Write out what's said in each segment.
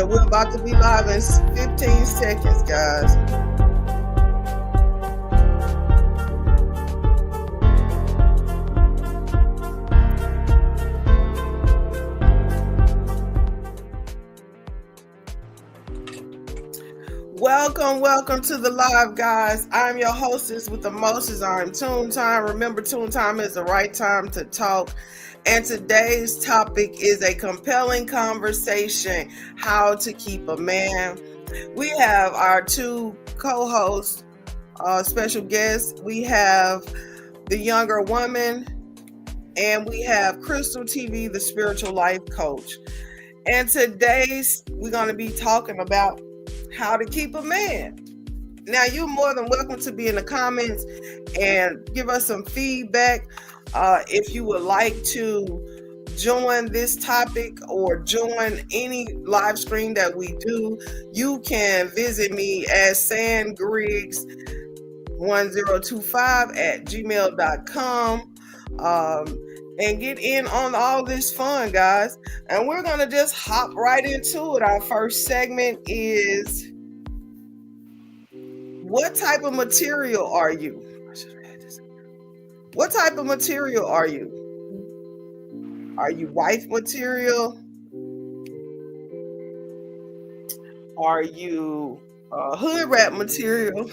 And we're about to be live in 15 seconds, guys. Welcome to the live, guys. I'm your hostess with the mostest. I'm Tune Time. Remember, Tune Time is the right time to talk. And today's topic is a compelling conversation: how to keep a man. We have our two co-hosts, special guests. We have the younger woman, and we have Crystal TV, the spiritual life coach. And today we're going to be talking about how to keep a man. Now, you're more than welcome to be in the comments and give us some feedback. If you would like to join this topic or join any live stream that we do, you can visit me at sandgriggs1025@gmail.com and get in on all this fun, guys. And we're going to just hop right into it. Our first segment is, what type of material are you? What type of material are you? Are you wife material? Are you hood rat material?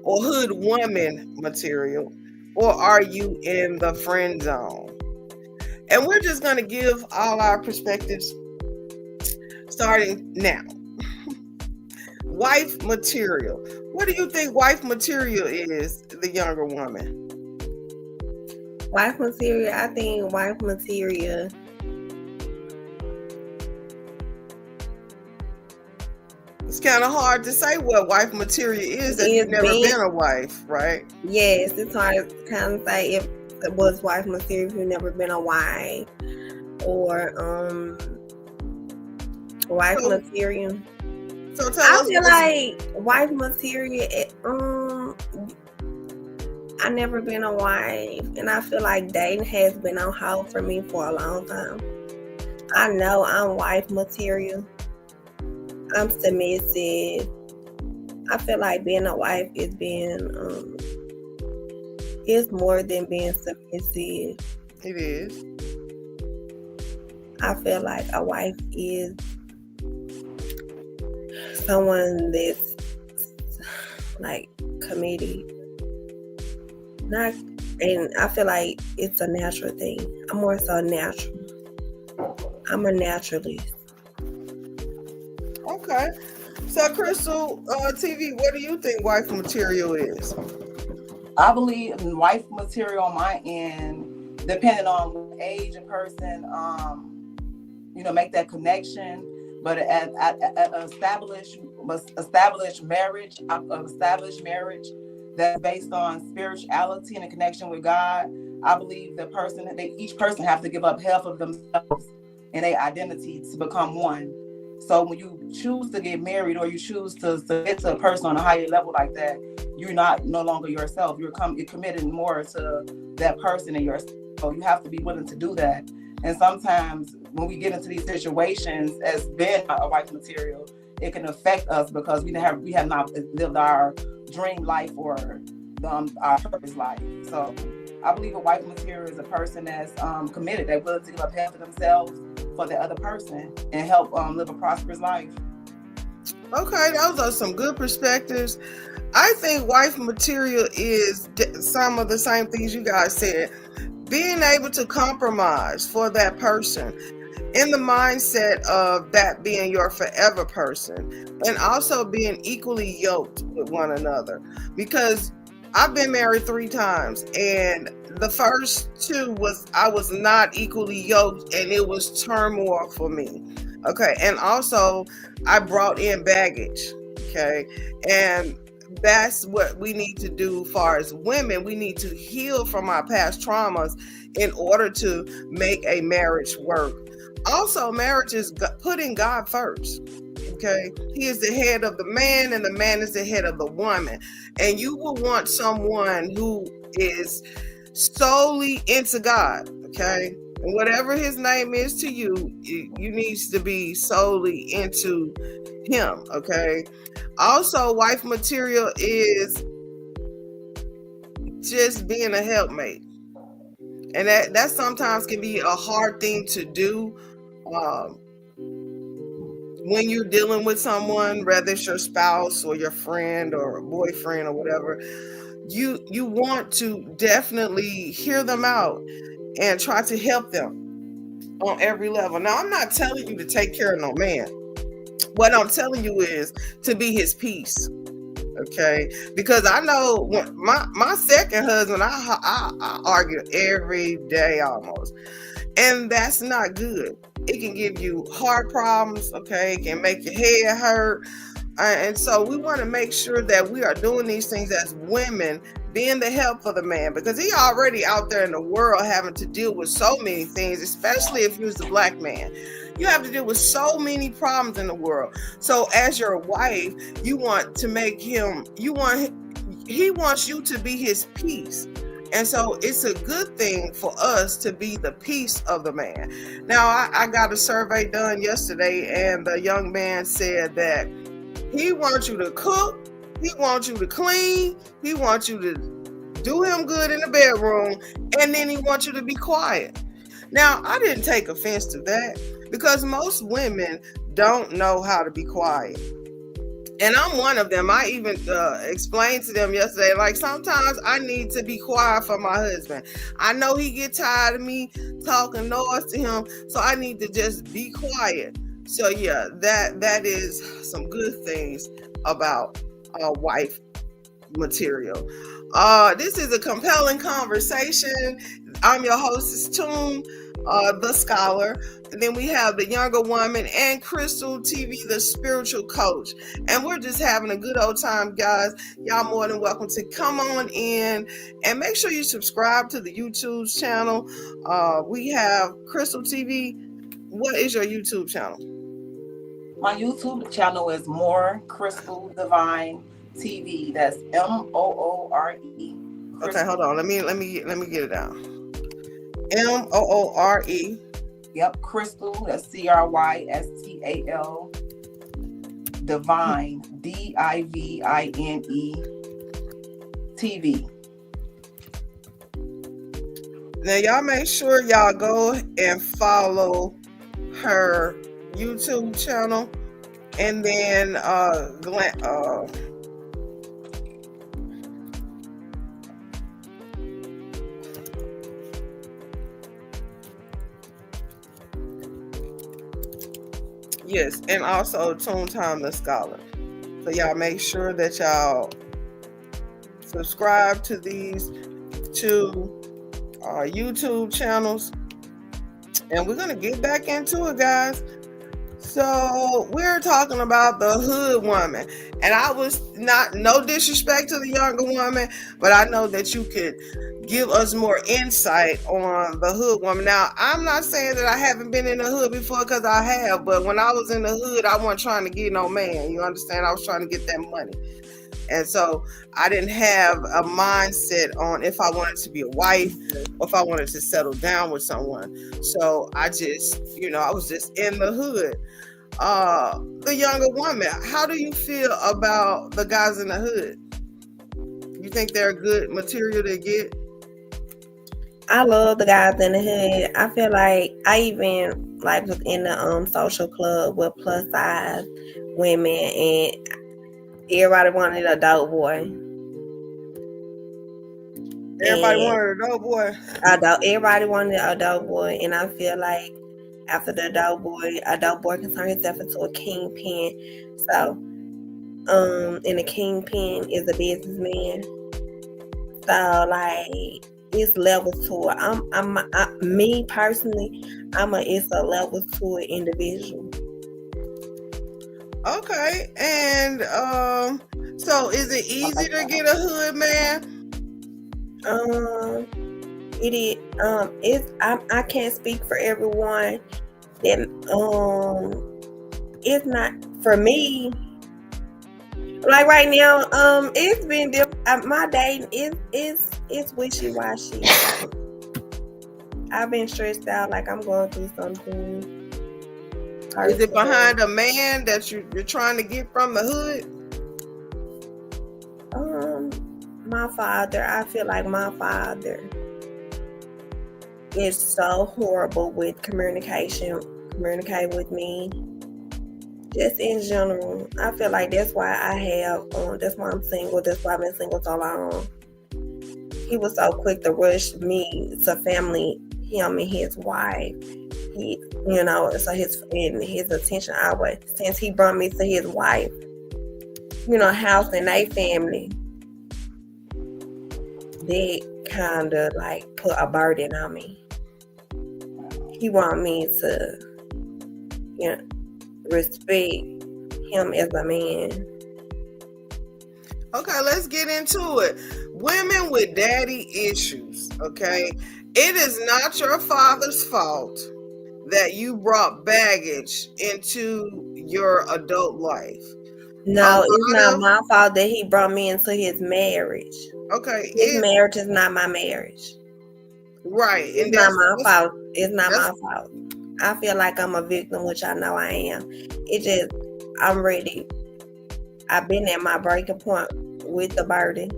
Or hood woman material? Or are you in the friend zone? And we're just going to give all our perspectives starting now. Wife material. What do you think wife material is, the younger woman? Wife material, I think wife material it's kind of hard to say what wife material is if you've never been a wife, right? Yes, it's hard to kind of say if it was wife material if you've never been a wife, or wife material. So tell I us. feel like wife material, I never been a wife, and I feel like dating has been on hold for me for a long time. I know I'm wife material. I'm submissive. I feel like being a wife is it's more than being submissive. It is. I feel like a wife is someone that's like committed. And I feel like it's a natural thing. I'm more so natural. I'm a naturalist. Okay. So, Crystal TV, what do you think wife material is? I believe in wife material on my end, depending on what age a person, make that connection. But established marriage that's based on spirituality and a connection with God. I believe each person have to give up half of themselves and their identity to become one. So when you choose to get married or you choose to submit to a person on a higher level like that, you're no longer yourself. You're committed more to that person and yourself. So you have to be willing to do that. And sometimes when we get into these situations as being a wife material, it can affect us because we have not lived our dream life or our purpose life. So I believe a wife material is a person that's committed. They're willing to give up half of themselves for the other person and help live a prosperous life. Okay, those are some good perspectives. I think wife material is some of the same things you guys said. Being able to compromise for that person in the mindset of that being your forever person, and also being equally yoked with one another. Because I've been married 3 times, and the first 2 I was not equally yoked, and it was turmoil for me. Okay, and also I brought in baggage. Okay, and that's what we need to do. As far as women, we need to heal from our past traumas in order to make a marriage work. Also, marriage is putting God first. Okay, He is the head of the man, and the man is the head of the woman. And you will want someone who is solely into God. Okay, Whatever his name is to you, you needs to be solely into him. Okay. Also, wife material is just being a helpmate, and that sometimes can be a hard thing to do. When you're dealing with someone, whether it's your spouse or your friend or a boyfriend or whatever, you want to definitely hear them out and try to help them on every level. Now, I'm not telling you to take care of no man. What I'm telling you is to be his peace. Okay, because I know my second husband, I argue every day almost, and that's not good. It can give you heart problems. Okay, it can make your head hurt, and so we want to make sure that we are doing these things as women, being the help for the man, because he already out there in the world having to deal with so many things, especially if he was a black man. You have to deal with so many problems in the world. So as your wife, you want to make him, he wants you to be his peace. And so it's a good thing for us to be the peace of the man. Now, I got a survey done yesterday, and the young man said that he wants you to cook, he wants you to clean, he wants you to do him good in the bedroom, and then he wants you to be quiet. Now, I didn't take offense to that because most women don't know how to be quiet. And I'm one of them. I even explained to them yesterday, like, sometimes I need to be quiet for my husband. I know he get tired of me talking noise to him, so I need to just be quiet. So yeah, that is some good things about wife material. This is a compelling conversation. I'm your hostess, Toon, the scholar. And then we have the younger woman and Crystal TV, the spiritual coach. And we're just having a good old time, guys. Y'all more than welcome to come on in and make sure you subscribe to the YouTube channel. We have Crystal TV. What is your YouTube channel? My YouTube channel is More Crystal Divine TV. That's Moore. Okay, hold on. Let me get it down. Moore. Yep, Crystal. That's Crystal. Divine, Divine TV. Now y'all make sure y'all go and follow her YouTube channel, and then yes, and also Toon Time the Scholar. So y'all make sure that y'all subscribe to these two YouTube channels, and we're gonna get back into it, guys. So we're talking about the hood woman, and I was no disrespect to the younger woman, but I know that you could give us more insight on the hood woman. Now, I'm not saying that I haven't been in the hood before, because I have, but when I was in the hood, I wasn't trying to get no man. You understand? I was trying to get that money. And so I didn't have a mindset on if I wanted to be a wife or if I wanted to settle down with someone. So I just, I was just in the hood. The younger woman, how do you feel about the guys in the hood? You think they're good material to get? I love the guys in the hood. I feel like I even was in the social club with plus size women, and everybody wanted a dope boy. Everybody wanted a dope boy. Everybody wanted a dope boy, and I feel like after the dope boy, a dope boy can turn himself into a kingpin. So, and a kingpin is a businessman. So, it's levels to it. Me personally, it's a level to it individual. Okay, and so is it easy to get a hood man? It is. I can't speak for everyone. And it's not for me. Like right now, it's been different. My dating is wishy-washy. I've been stressed out, like I'm going through something. Is it behind a man that you're trying to get from the hood? My father. I feel like my father is so horrible with communicate with me. Just in general, I feel like that's why that's why I'm single. That's why I've been single so long. He was so quick to rush me to family, him and his wife. So his attention always, since he brought me to his wife, house and they family, they kind of like put a burden on me. He want me to, respect him as a man. Okay, let's get into it. Women with daddy issues, okay? It is not your father's fault that you brought baggage into your adult life. No, it's not my fault that he brought me into his marriage. Okay. His marriage is not my marriage. Right. It's not my fault. It's not my fault. I feel like I'm a victim, which I know I am. I'm ready. I've been at my breaking point with the burden.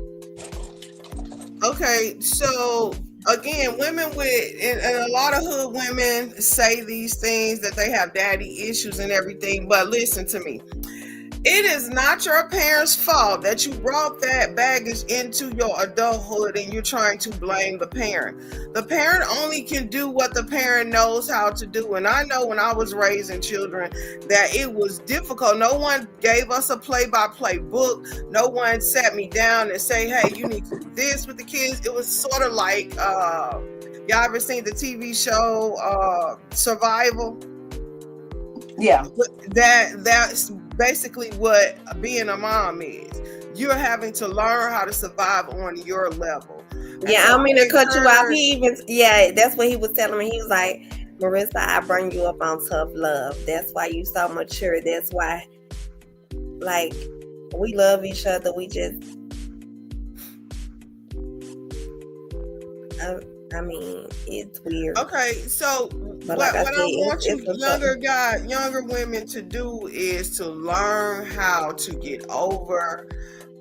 Okay, so again, women and a lot of hood women say these things that they have daddy issues and everything, but listen to me. It is not your parents' fault that you brought that baggage into your adulthood and you're trying to blame the parent. The parent only can do what the parent knows how to do. And I know when I was raising children that it was difficult. No one gave us a play-by-play book. No one sat me down and say, hey, you need to do this with the kids. It was sort of like, y'all ever seen the TV show Survival? Yeah. That's basically what being a mom is. You're having to learn how to survive on your level. Yeah, I don't mean to cut you off. That's what he was telling me. He was like, Marissa, I bring you up on tough love. That's why you so mature. That's why, like, we love each other. We just, I mean, it's weird. Okay, so what I want younger women to do is to learn how to get over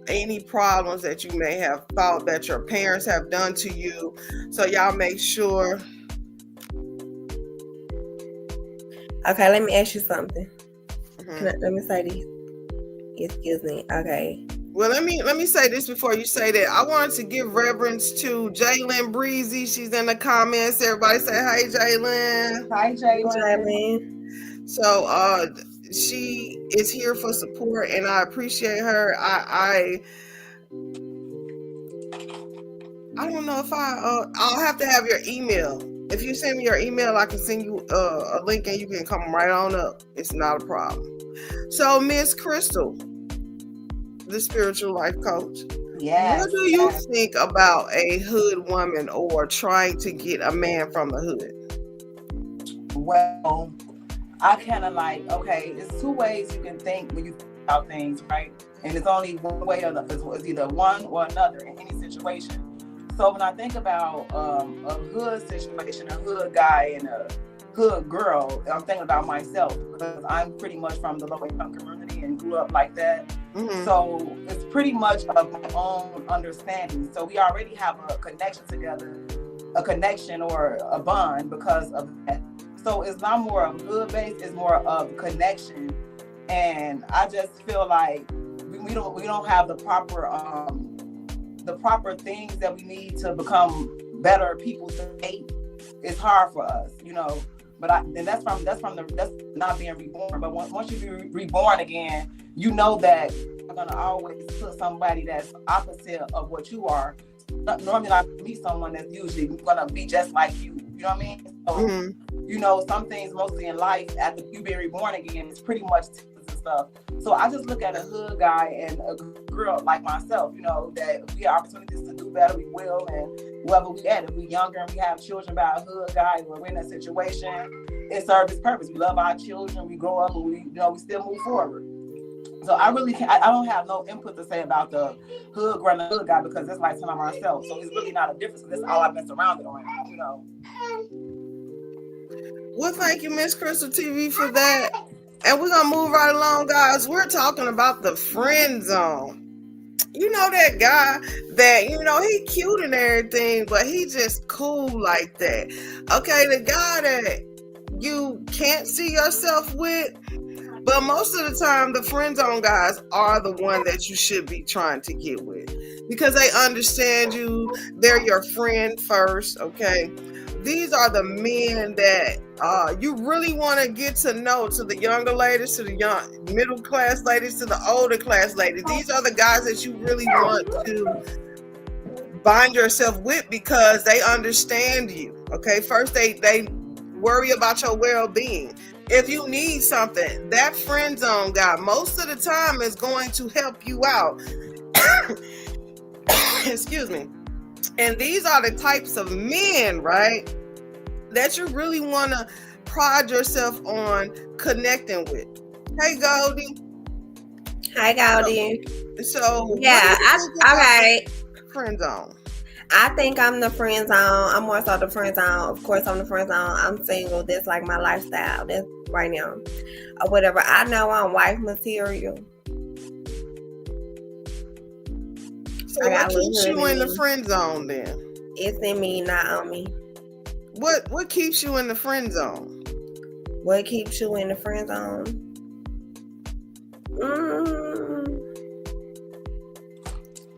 any problems that you may have thought that your parents have done to you. So y'all make sure. Okay, let me ask you something. Let me say this. Excuse me. Okay. Well, let me say this before you say that. I wanted to give reverence to Jalen Breezy. She's in the comments. Everybody say, hey, Jalen. Hi, Jalen. So she is here for support, and I appreciate her. I don't know if I'll have to have your email. If you send me your email, I can send you a link, and you can come right on up. It's not a problem. So, Miss Crystal, the spiritual life coach. Yes. What do you think about a hood woman or trying to get a man from the hood? Well, I kind of like, okay, there's two ways you can think when you think about things, right? And it's only one way or it's either one or another in any situation. So when I think about a hood situation, a hood guy and a hood girl, I'm thinking about myself because I'm pretty much from the low income community and grew up like that. Mm-hmm. So it's pretty much of my own understanding. So we already have a connection together, a connection or a bond because of that. So it's not more of hood based, it's more of connection. And I just feel like we don't have the proper things that we need to become better people to date. It's hard for us, But that's not being reborn. But once you be reborn again, you know that you're gonna always put somebody that's opposite of what you are. Normally, I meet someone that's usually gonna be just like you. You know what I mean? So, mm-hmm. Some things mostly in life after you being reborn again, it's pretty much and stuff. So I just look at a hood guy and a girl like myself, that if we have opportunities to do better, we will. And whoever we at, if we're younger and we have children by a hood guy, or we're in that situation, it serves its purpose. We love our children, we grow up, and we still move forward. So I really can't. I don't have no input to say about the hood grandma hood guy because it's like telling myself. So it's really not a difference. That's all I've been surrounded around. You know. Well, thank you, Miss Crystal TV, for that. And we're gonna move right along, guys. We're talking about the friend zone. You know that guy that, you know, he cute and everything, but he just cool like that. Okay, the guy that you can't see yourself with, but most of the time the friend zone guys are the one that you should be trying to get with because they understand you. They're your friend first, okay? These are the men that you really want to get to know, to the younger ladies, to the young middle class ladies, to the older class ladies. These are the guys that you really want to bind yourself with because they understand you. Okay, first they worry about your well-being. If you need something, that friend zone guy most of the time is going to help you out. Excuse me. And these are the types of men, right, that you really want to pride yourself on connecting with. Hey, Goldie. Hi, Goldie. So yeah, all right. Friend zone. I think I'm the friend zone. I'm more so the friend zone. Of course, I'm the friend zone. I'm single. That's like my lifestyle. That's right now. Or whatever. I know I'm wife material. So what keeps you in the friend zone then? It's in me, not on me. What keeps you in the friend zone? What keeps you in the friend zone?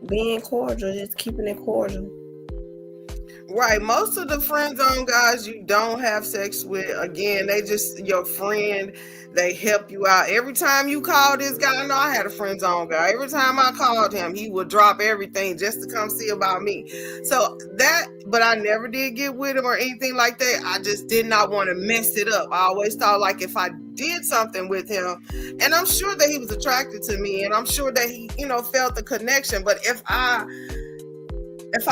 Being cordial, just keeping it cordial. Right. Most of the friend zone guys you don't have sex with, again, they just your friend. They help you out. Every time you call this guy, I know I had a friend zone guy. Every time I called him, he would drop everything just to come see about me. So that, but I never did get with him or anything like that. I just did not want to mess it up. I always thought like if I did something with him, and I'm sure that he was attracted to me, and I'm sure that he, you know, felt the connection. But if I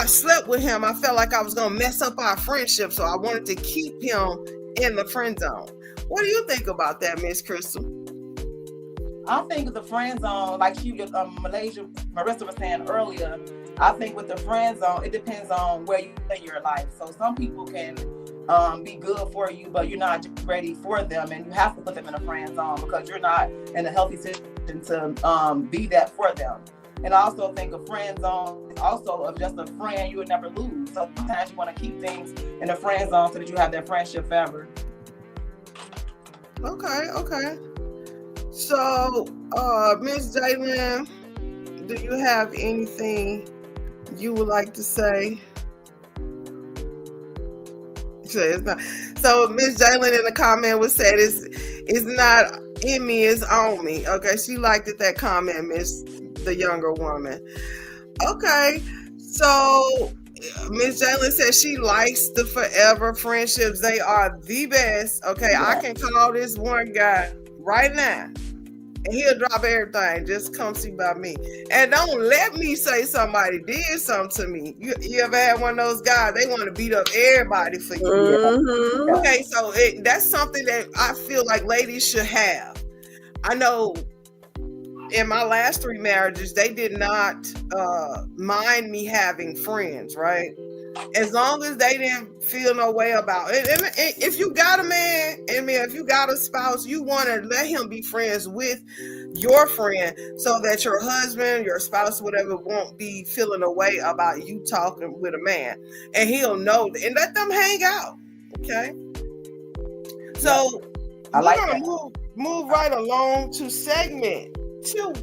slept with him, I felt like I was gonna mess up our friendship. So I wanted to keep him in the friend zone. What do you think about that, Miss Crystal? I think the friend zone, like Marissa was saying earlier, I think with the friend zone, it depends on where you in your life. So some people can be good for you, but you're not ready for them, and you have to put them in a friend zone because you're not in a healthy situation to be that for them. And I also think a friend zone is also of just a friend you would never lose. So sometimes you want to keep things in a friend zone so that you have that friendship forever. Okay. So, Ms. Jalen, do you have anything you would like to say? It's not. So, Ms. Jalen in the comment was said, it's not in me, it's on me. Okay, she liked it, that comment, the younger woman. Okay, so Miss Jalen says she likes the forever friendships. They are the best. Okay, yeah. I can call this one guy right now and he'll drop everything. Just come see about me. And don't let me say somebody did something to me. You ever had one of those guys, they want to beat up everybody for you. Mm-hmm. Okay, so that's something that I feel like ladies should have. I know in my last 3 marriages, they did not mind me having friends, right? As long as they didn't feel no way about it. And if you got a man, if you got a spouse, you want to let him be friends with your friend so that your husband, your spouse, whatever, won't be feeling a way about you talking with a man. And he'll know, and let them hang out, okay? So I like we're going to move right along to segment 2.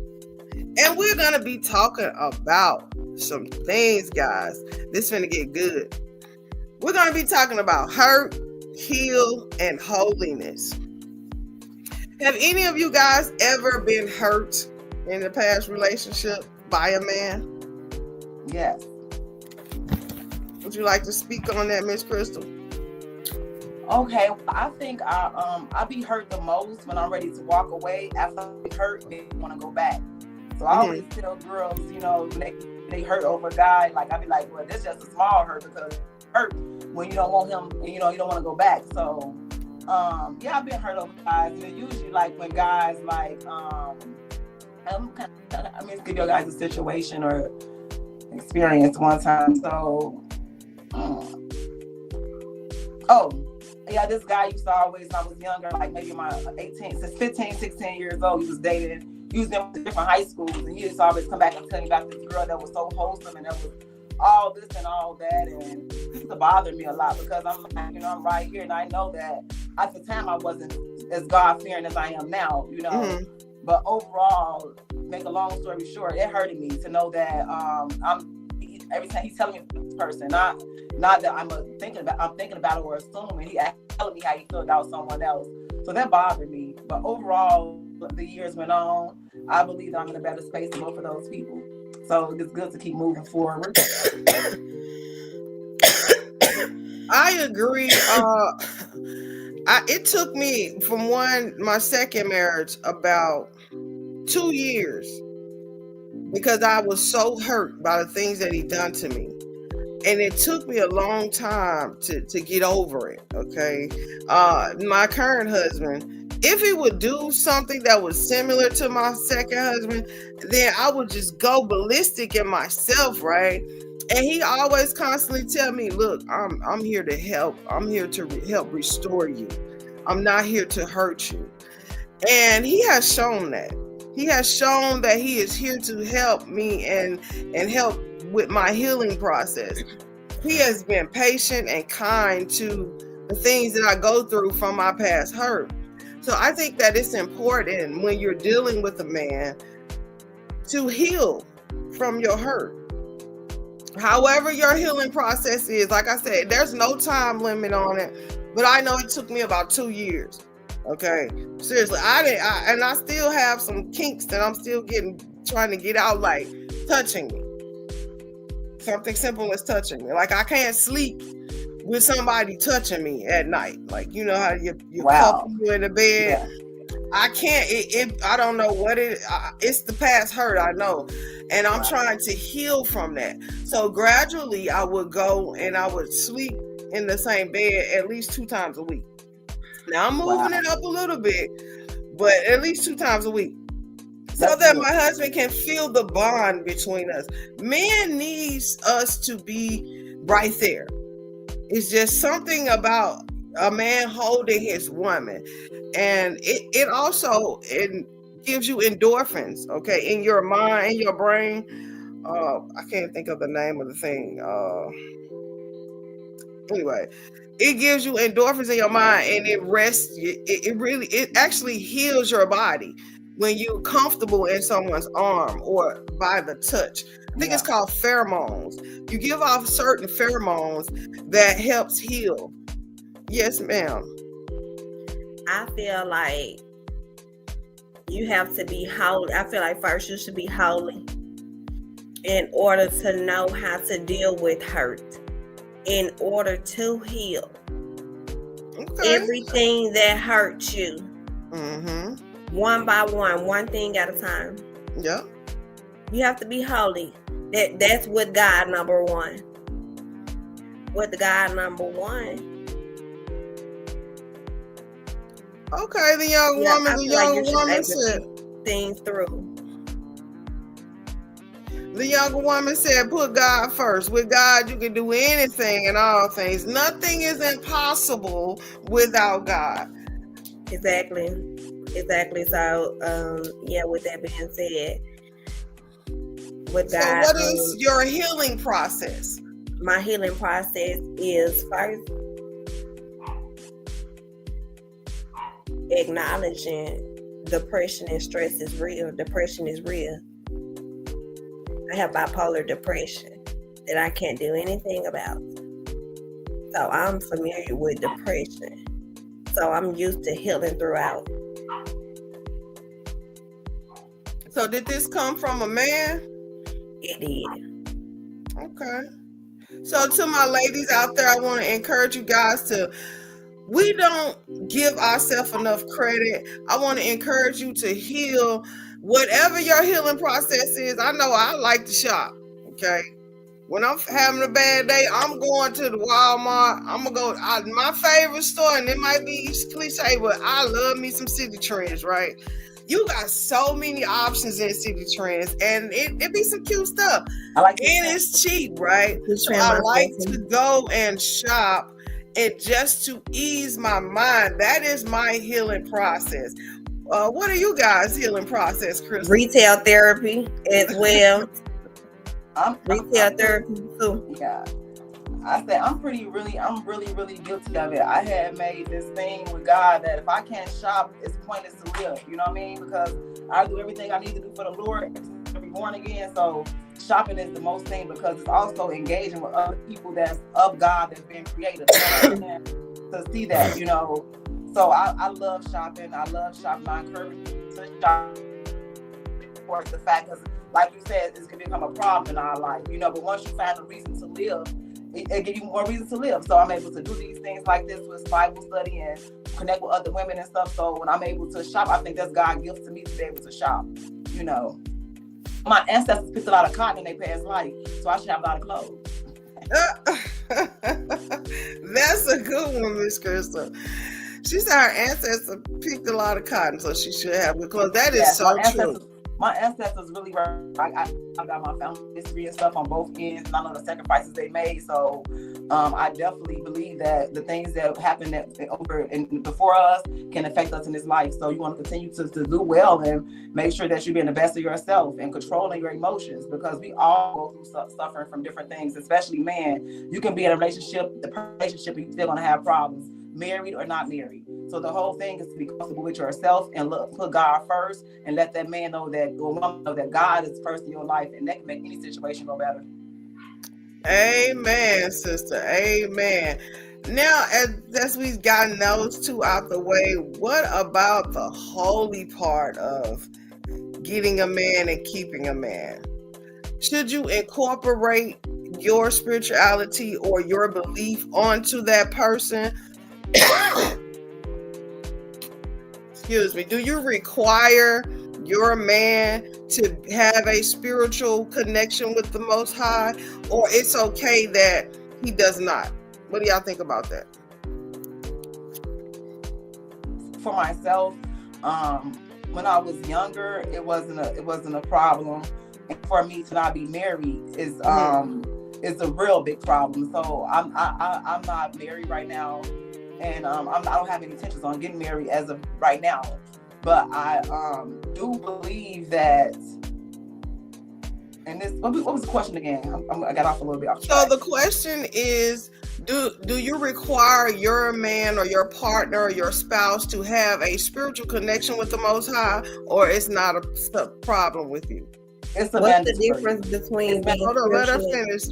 And we're going to be talking about some things, guys. This finna get good. We're going to be talking about hurt, heal, and holiness. Have any of you guys ever been hurt in a past relationship by a man? Yes. Would you like to speak on that, Miss Crystal? Okay, I think I be hurt the most when I'm ready to walk away. After I be hurt, they want to go back. So I always tell girls, you know, when they hurt over a guy, like I be like, well, this just a small hurt because it hurt when you don't want him, you know, you don't want to go back. So yeah, I've been hurt over guys. And usually like when guys like I mean, give you guys a situation or experience one time. So, this guy used to always, when I was younger, like maybe my 15, 16 years old, he was dating, using them to different high schools, and he used to always come back and tell me about this girl that was so wholesome and that was all this and all that, and it used to bother me a lot because I'm like, I'm right here, and I know that at the time I wasn't as God-fearing as I am now, Mm-hmm. But overall, make a long story short, it hurted me to know that every time he's telling me this person, not that I'm thinking about it or assuming, he telling me how he felt about someone else. So that bothered me. But overall, the years went on. I believe that I'm in a better space than both of those people. So it's good to keep moving forward. I agree. It took me from my second marriage about 2 years because I was so hurt by the things that he done to me. And it took me a long time to get over it. Okay. My current husband, if he would do something that was similar to my second husband, then I would just go ballistic in myself, right? And he always constantly tell me, look, I'm here to help. I'm here to help restore you. I'm not here to hurt you. And he has shown that. He has shown that he is here to help me and help with my healing process. He has been patient and kind to the things that I go through from my past hurt. So I think that it's important when you're dealing with a man to heal from your hurt. However your healing process is, like I said, there's no time limit on it, but I know it took me about 2 years. Okay, seriously, I still have some kinks that I'm still trying to get out, like touching me. Something simple as touching me. Like I can't sleep with somebody touching me at night. Like how you couple you in the bed. Yeah. I can't. I don't know what it's the past hurt. I know, and I'm trying to heal from that. So gradually, I would go and I would sleep in the same bed at least 2 times a week. Now I'm moving it up a little bit, but at least 2 times a week. So that my husband can feel the bond between us. Men needs us to be right there. It's just something about a man holding his woman. And it also gives you endorphins, okay, in your mind, in your brain. I can't think of the name of the thing. Anyway, it gives you endorphins in your mind and it rests. It actually heals your body when you're comfortable in someone's arm or by the touch. I think it's called pheromones. You give off certain pheromones that helps heal. Yes, ma'am. I feel like you have to be holy. I feel like first you should be holy in order to know how to deal with hurt, in order to heal. Okay. Everything that hurts you. Mm-hmm. One by one thing at a time. Yeah. You have to be holy. That's with God, number one. With God, number one. Okay, the young woman said things through. The younger woman said, put God first. With God, you can do anything and all things. Nothing is impossible without God. Exactly. So, with that being said, with God. So what is your healing process? My healing process is first acknowledging depression and stress is real. Depression is real. I have bipolar depression that I can't do anything about. So I'm familiar with depression. So I'm used to healing throughout. So did this come from a man? It did. Okay. So to my ladies out there, I want to encourage you guys to, we don't give ourselves enough credit. I want to encourage you to heal whatever your healing process is. I know I like to shop. Okay. When I'm having a bad day, I'm going to the Walmart. I'm going to go out my favorite store, and it might be cliche, but I love me some City Trends, right? You got so many options in City Trends, and it be some cute stuff. I like And it. it's cheap, right? To So trim I my like stuff. to go and shop, and just to ease my mind. That is my healing process. What are you guys' healing process, Crystal? Retail therapy as well. Retail I'm therapy too. yeah. I said I'm really guilty of it. I had made this thing with God that if I can't shop, it's pointless to live. You know what I mean? Because I do everything I need to do for the Lord to be born again. So shopping is the most thing, because it's also engaging with other people that's of God, that's been created. To see that, you know. So I love shopping. I encourage you to shop. Of course, the fact is, like you said, it's gonna become a problem in our life, you know. But once you find a reason to live, it gives you more reason to live. So I'm able to do these things like this with Bible study and connect with other women and stuff. So when I'm able to shop, I think that's God's gift to me to be able to shop, you know. My ancestors picked a lot of cotton in their past life, so I should have a lot of clothes. That's a good one, Miss Crystal. She said her ancestors picked a lot of cotton, so she should have good clothes. That is so true. My ancestors really were. I got my family history and stuff on both ends, and I know the sacrifices they made. So I definitely believe that the things that happened over and before us can affect us in this life. So you want to continue to do well and make sure that you're being the best of yourself and controlling your emotions, because we all go through suffering from different things, especially men. You can be in a relationship, and you're still gonna have problems, married or not married. So the whole thing is to be comfortable with yourself and put God first, and let that man know that, or woman know that God is first in your life, and that can make any situation go better. Amen, sister. Amen. Now, as we've gotten those two out the way, what about the holy part of getting a man and keeping a man? Should you incorporate your spirituality or your belief onto that person? Excuse me. Do you require your man to have a spiritual connection with the Most High, or it's okay that he does not? What do y'all think about that? For myself, when I was younger, it wasn't a problem. And for me to not be married is a real big problem. So I'm not married right now. And I don't have any intentions on getting married as of right now. But I do believe that, and this, what was the question again? I got off a little bit off track. So the question is, do you require your man or your partner or your spouse to have a spiritual connection with the Most High, or it's not a problem with you? It's a What's the difference between being hold on, let her finish,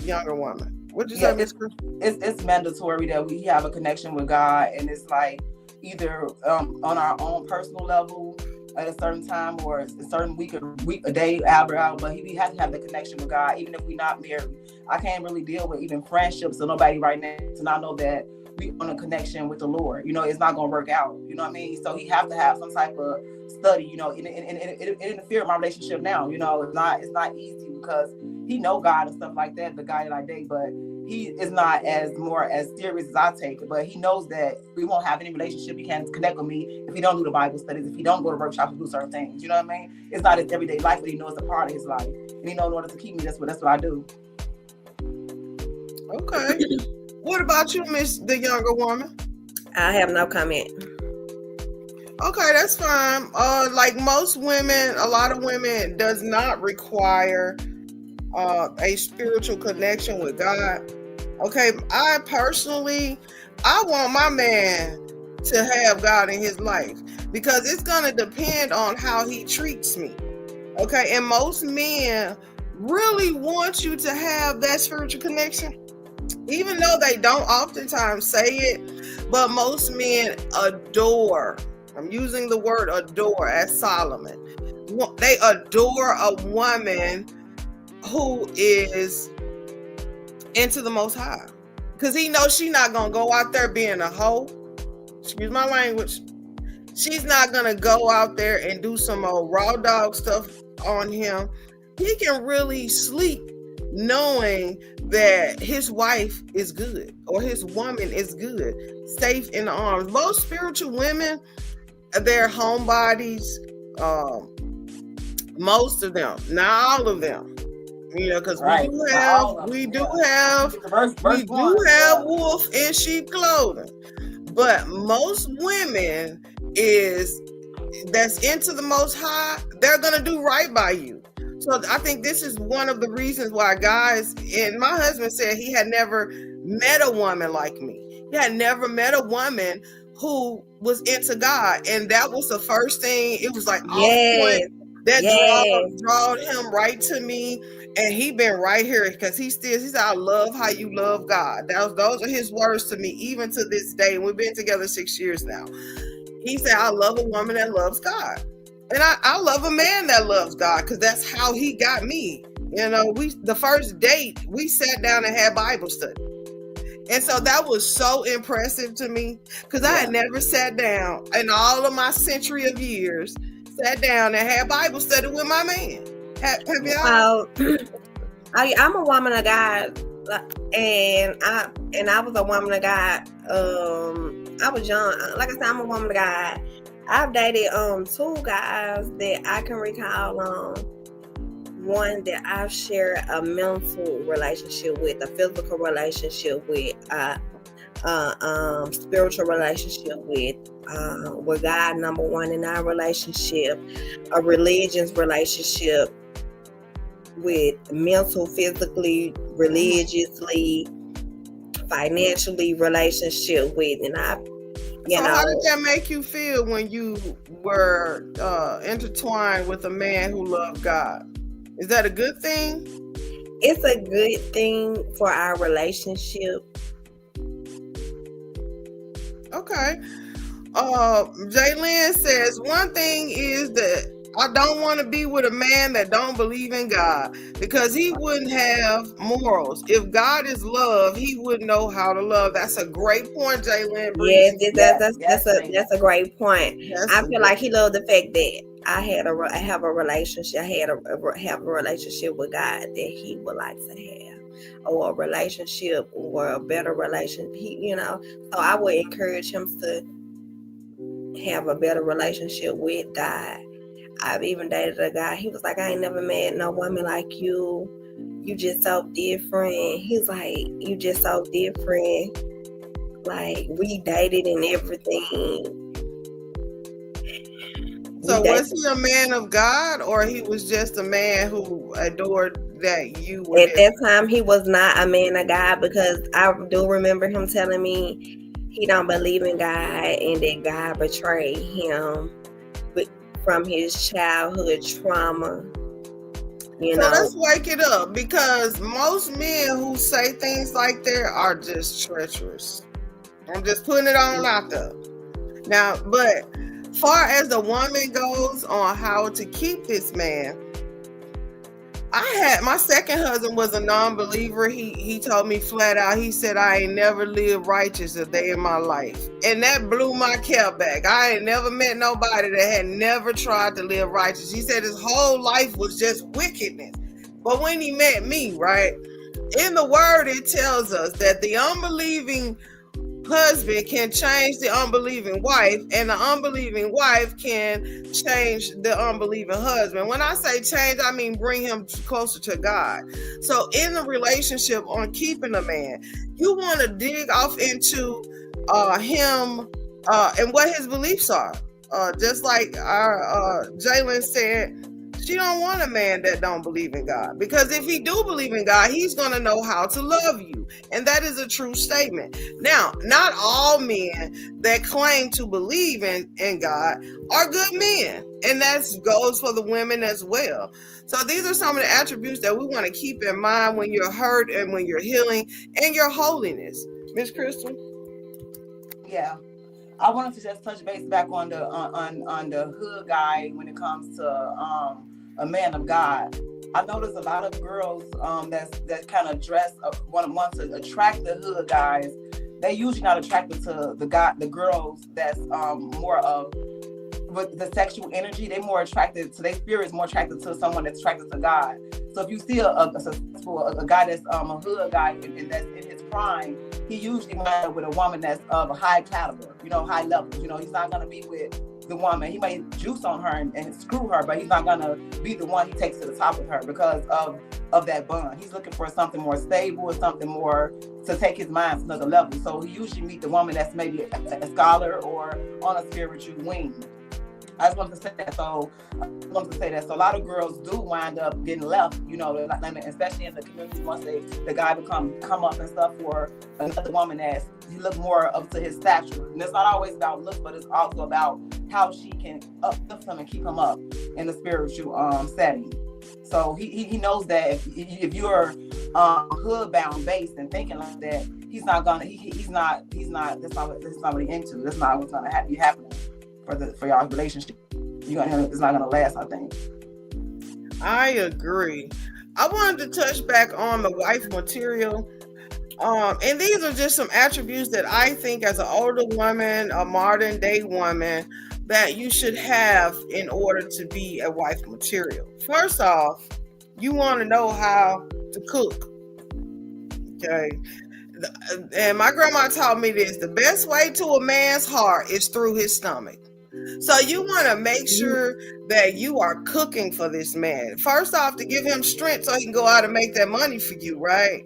younger woman. What'd you say, Miss Crystal? It's mandatory that we have a connection with God, and it's like either on our own personal level at a certain time, or a certain week, a day, hour, but we have to have the connection with God, even if we're not married. I can't really deal with even friendships or nobody right now to not know that we on a connection with the Lord. You know, it's not gonna work out. You know what I mean? So he have to have some type of study. You know, and it interfere with my relationship now. You know, it's not easy, because he know God and stuff like that, the guy that I date, but he is not as serious as I take it. But he knows that we won't have any relationship. He can't connect with me if he don't do the Bible studies, if he don't go to workshops and do certain things. You know what I mean? It's not his everyday life, but he knows it's a part of his life. And he knows in order to keep me, that's what I do. Okay. What about you, Miss the younger woman? I have no comment. Okay, that's fine. Like most women, a lot of women does not require a spiritual connection with God. Okay, I want my man to have God in his life, because it's gonna depend on how he treats me. Okay, and most men really want you to have that spiritual connection, even though they don't oftentimes say it. But most men adore, I'm using the word adore as Solomon, they adore a woman who is into the Most High, because he knows she's not gonna go out there being a hoe. Excuse my language. She's not gonna go out there and do some old raw dog stuff on him. He can really sleep knowing that his wife is good, or his woman is good, safe in the arms. Most spiritual women, they're homebodies. Most of them, not all of them. Because Right. we do have wolf in sheep clothing, but most women that's into the Most High, they're gonna do right by you. So I think this is one of the reasons why guys, and my husband said he had never met a woman like me. He had never met a woman who was into God, and that was the first thing. It was like off point that drawed him right to me, and he been right here because he said, I love how you love God. Those are his words to me, even to this day. We've been together 6 years now. He said, I love a woman that loves God. And I love a man that loves God, because that's how he got me. The first date, we sat down and had Bible study. And so that was so impressive to me, because I had never sat down in all of my century of years, sat down and had Bible study with my man. Have y'all? I'm a woman of God, and I was a woman of God. I was young. Like I said, I'm a woman of God. I've dated 2 guys that I can recall. One that I've shared a mental relationship with, a physical relationship with, spiritual relationship with God, number one in our relationship, a religious relationship with mental, physically, religiously, financially relationship with, and how did that make you feel when you were intertwined with a man who loved God? Is that a good thing? It's a good thing for our relationship. Okay. Jaylyn says, one thing is that I don't want to be with a man that don't believe in God, because he wouldn't have morals. If God is love, he wouldn't know how to love. That's a great point, Jaylyn. That's a great point. I feel like he loved the fact that I have a relationship. I have a relationship with God that he would like to have, or a relationship, or a better relationship. So I would encourage him to have a better relationship with God. I've even dated a guy. He was like, I ain't never met no woman like you. You just so different. He's like, you just so different. Like, we dated and everything. So was he a man of God, or he was just a man who adored that you were? At that time, he was not a man of God, because I do remember him telling me he don't believe in God and that God betrayed him from his childhood trauma. So let's wake it up, because most men who say things like that are just treacherous. I'm just putting it on out there. Now, but far as the woman goes on how to keep this man, my second husband was a non-believer. He told me flat out, he said, I ain't never lived righteous a day in my life. And that blew my cap back. I ain't never met nobody that had never tried to live righteous. He said his whole life was just wickedness. But when he met me, right, in the word, it tells us that the unbelieving husband can change the unbelieving wife, and the unbelieving wife can change the unbelieving husband. When I say change, I mean bring him closer to God. So in the relationship on keeping a man, you want to dig off into him and what his beliefs are. Just like our Jaylyn said, she don't want a man that don't believe in God, because if he do believe in God, he's going to know how to love you. And that is a true statement. Now, not all men that claim to believe in God are good men. And that goes for the women as well. So these are some of the attributes that we want to keep in mind when you're hurt and when you're healing and your holiness. Miss Crystal? Yeah. I wanted to just touch base back on the hood guy when it comes to a man of God. I noticed a lot of girls that kind of dress want to attract the hood guys. They usually not attracted to the girls that's more of with the sexual energy. They're more attracted to, their spirit is more attracted to someone that's attracted to God. So if you see a guy that's a hood guy and that's in his prime, he usually winds up with a woman that's of a high caliber, high level. He's not going to be with the woman. He may juice on her and screw her, but he's not gonna be the one he takes to the top with her because of that bond. He's looking for something more stable or something more to take his mind to another level. So he usually meet the woman that's maybe a scholar or on a spiritual wing. I just wanted to say that. So a lot of girls do wind up getting left, you know, especially in the community once the guy come up and stuff for another woman that he look more up to his stature. And it's not always about looks, but it's also about how she can uplift him and keep him up in the spiritual setting. So he knows that if you're hood bound based and thinking like that, he's not what he's into. That's not what's gonna be happening for y'all's relationship. It's not gonna last, I think. I agree. I wanted to touch back on the wife material. And these are just some attributes that I think as an older woman, a modern day woman, that you should have in order to be a wife material. First off, you want to know how to cook. Okay. And my grandma taught me this: the best way to a man's heart is through his stomach. So you want to make sure that you are cooking for this man. First off, to give him strength so he can go out and make that money for you, right?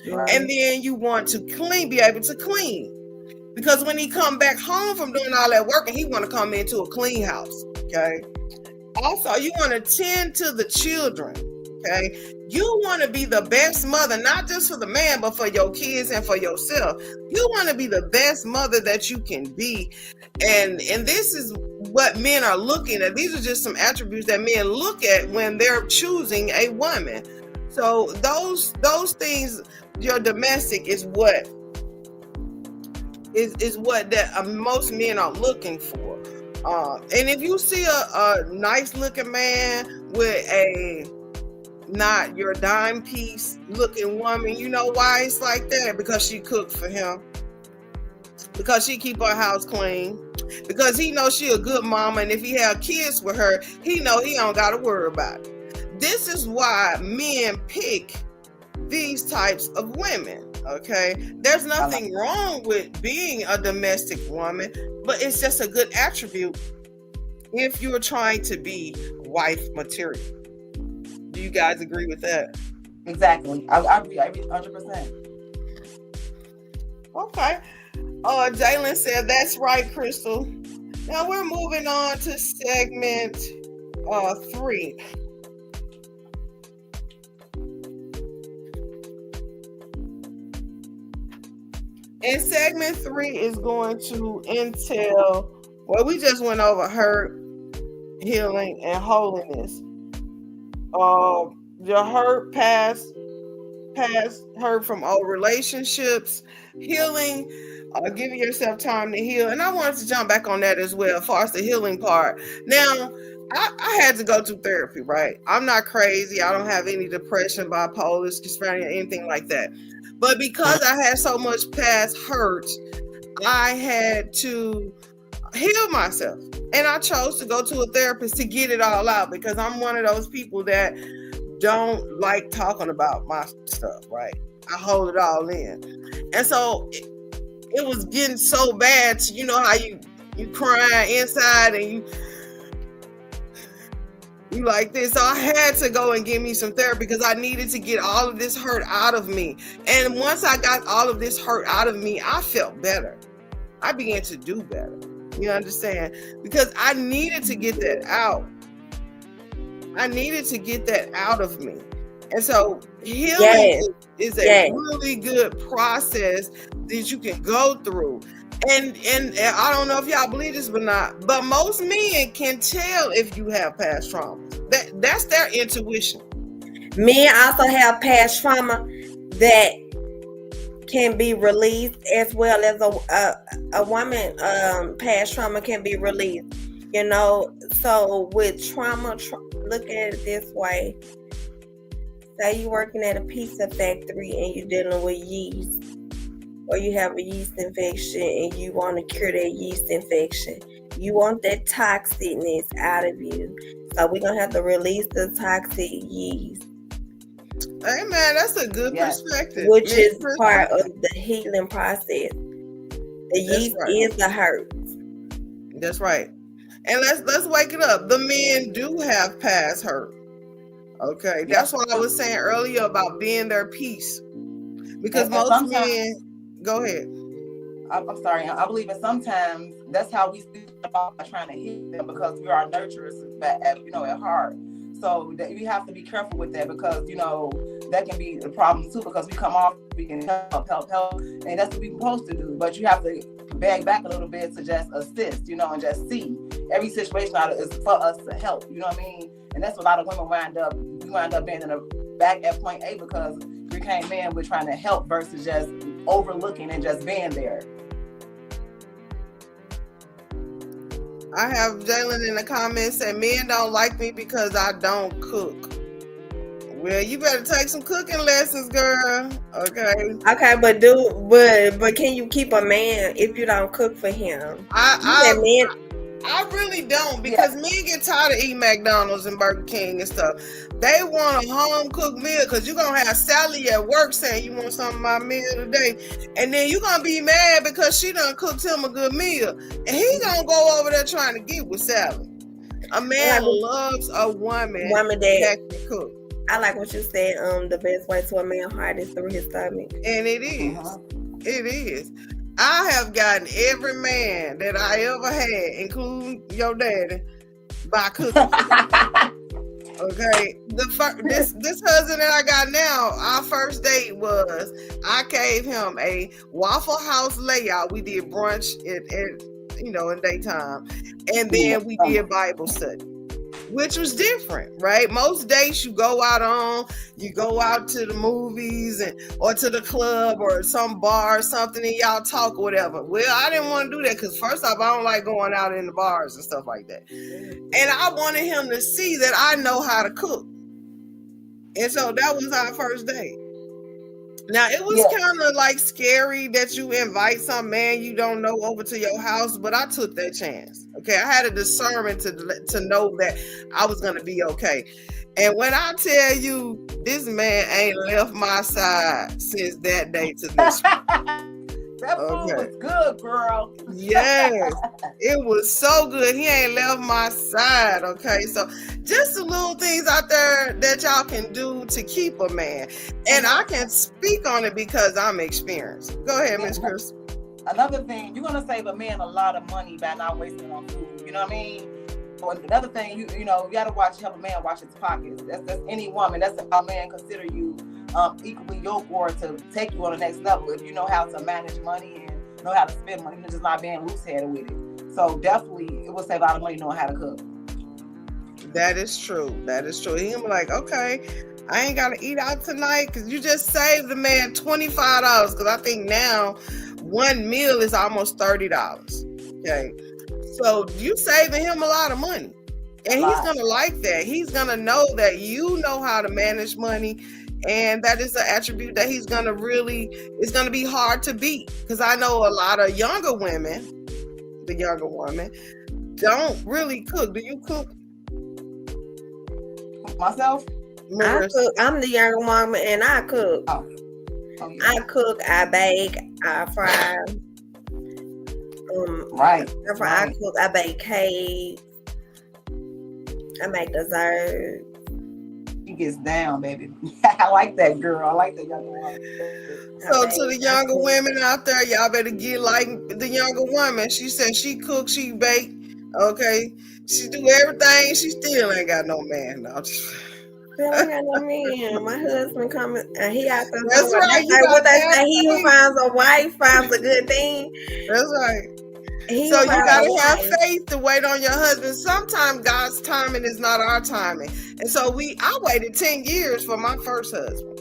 And then you want to be able to clean. Because when he come back home from doing all that work, and he want to come into a clean house, okay? Also, you want to tend to the children, okay? You want to be the best mother, not just for the man, but for your kids and for yourself. You want to be the best mother that you can be. And this is what men are looking at. These are just some attributes that men look at when they're choosing a woman. So those things, your domestic is what that most men are looking for. And if you see a nice looking man with a not your dime piece looking woman, you know why it's like that? Because she cooked for him. Because she keep her house clean. Because he knows she a good mama, and if he have kids with her, he know he don't got to worry about it. This is why men pick these types of women, okay? There's nothing wrong with being a domestic woman, but it's just a good attribute if you're trying to be wife material. Do you guys agree with that? Exactly. I agree 100%. Okay. Jalen said, that's right, Crystal. Now we're moving on to segment 3. And segment 3 is going to entail, well, we just went over hurt, healing, and holiness. Your hurt, past hurt from old relationships, healing, giving yourself time to heal. And I wanted to jump back on that as well, as far as the healing part. Now, I had to go to therapy, right? I'm not crazy. I don't have any depression, bipolar, schizophrenia, anything like that. But because I had so much past hurt, I had to heal myself. And I chose to go to a therapist to get it all out, because I'm one of those people that don't like talking about my stuff, right? I hold it all in. And so it was getting so bad, you know how you crying inside and you like this. So I had to go and get me some therapy because I needed to get all of this hurt out of me. And once I got all of this hurt out of me, I felt better. I began to do better. You understand? Because I needed to get that out. I needed to get that out of me. And so healing is a really good process that you can go through. And I don't know if y'all believe this or not, but most men can tell if you have past trauma. That's their intuition. Men also have past trauma that can be released, as well as a woman past trauma can be released. You know, so with trauma, look at it this way. Say you're working at a pizza factory and you're dealing with yeast, or you have a yeast infection and you want to cure that yeast infection. You want that toxicness out of you. So we're going to have to release the toxic yeast. Hey man, that's a good perspective. Which is part of the healing process. The yeast is the hurt. That's right. And let's wake it up. The men do have past hurt. Okay, that's what I was saying earlier about being their peace. Because most men, go ahead. I'm sorry. I believe that sometimes that's how we see about trying to hit them, because we are nurturers at heart. So that we have to be careful with that, because that can be a problem too, because we come off, we can help, and that's what we're supposed to do. But you have to bag back a little bit to just assist, and just see every situation is for us to help. You know what I mean? And that's what a lot of women wind up being in a back at point A, because we became men, we're trying to help versus just overlooking and just being there. I have Jalen in the comments saying men don't like me because I don't cook. Well, you better take some cooking lessons, girl. Okay. Okay, but can you keep a man if you don't cook for him? I really don't, because men get tired of eating McDonald's and Burger King and stuff. They want a home cooked meal, because you're going to have Sally at work saying you want some of my meal today. And then you're going to be mad because she done cooked him a good meal. And he going to go over there trying to get with Sally. A man loves a woman that can cook. I like what you said. The best way to a man's heart is through his stomach. And it is. It is. I have gotten every man that I ever had, including your daddy, by cooking. Okay, this husband that I got now, our first date was, I gave him a Waffle House layout. We did brunch in daytime, and then we did Bible study, which was different, right? Most days you go out to the movies or to the club or some bar or something, and y'all talk or whatever. Well, I didn't want to do that, because first off, I don't like going out in the bars and stuff like that. And I wanted him to see that I know how to cook. And so that was our first date. Now, it was kind of like scary that you invite some man you don't know over to your house, but I took that chance. Okay, I had a discernment to know that I was going to be okay. And when I tell you, this man ain't left my side since that day to this That food was good, girl. Yes, it was so good. He ain't left my side. Okay, so just the little things out there that y'all can do to keep a man. And I can speak on it because I'm experienced. Go ahead, Miss Chris. Another thing, you're gonna save a man a lot of money by not wasting on food. You know what I mean? Another thing, you gotta help a man watch his pockets. That's any woman. That's how a man consider you equally yoked or to take you on the next level. If you know how to manage money and know how to spend money, just not being loose-headed with it. So definitely, it will save a lot of money knowing how to cook. That is true. He gonna be like, okay, I ain't gotta eat out tonight, because you just saved the man $25. Because I think now one meal is almost $30. Okay, so you saving him a lot of money, and he's gonna like that. He's gonna know that you know how to manage money, and that is an attribute that it's gonna be hard to beat. Because I know a lot of younger women, don't really cook. Do you cook? Myself? I cook. I'm the younger woman, and I cook. Oh, yeah. I cook, I bake, I fry. Right. I cook, I bake cakes, I make dessert. She gets down, baby. I like that girl. I like that young woman. So to the younger women out there, y'all better get like the younger woman. She said she cook, she bake. Okay, she do everything. She still ain't got no man. No. Still ain't got no man. My husband coming, and he out there. That's right. What they say, he who finds a wife finds a good thing. That's right. So you gotta have faith to wait on your husband. Sometimes God's timing is not our timing. And so I waited 10 years for my first husband.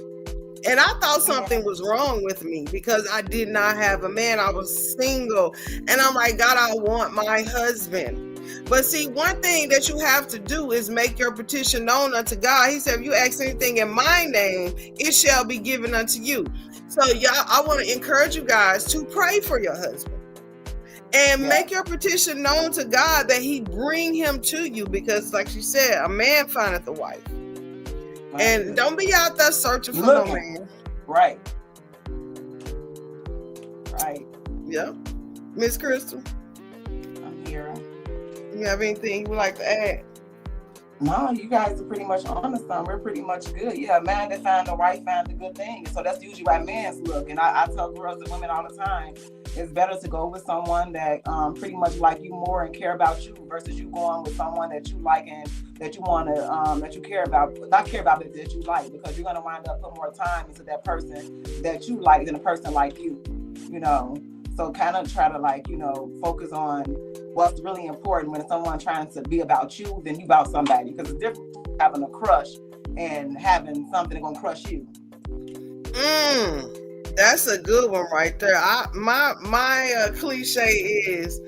And I thought something was wrong with me because I did not have a man. I was single. And I'm like, God, I want my husband. But see, one thing that you have to do is make your petition known unto God. He said, if you ask anything in my name, it shall be given unto you. So I want to encourage you guys to pray for your husband. And make your petition known to God that he bring him to you, because like she said, a man findeth a wife. Right. And don't be out there searching for no man. Right. Yep. Miss Crystal. I'm here. You have anything you would like to add? No, you guys are pretty much on to something. We're pretty much good. Yeah, a man that found a wife found a good thing. So that's usually why men's look. And I tell girls and women all the time, it's better to go with someone that pretty much like you more and care about you versus you going with someone that you like and that you want to, that you care about, not care about, but that you like, because you're going to wind up putting more time into that person that you like than a person like you, you know. So kind of try to like, you know, focus on what's really important when someone trying to be about you than you about somebody, because it's different having a crush and having something that's gonna crush you. That's a good one right there. My cliche is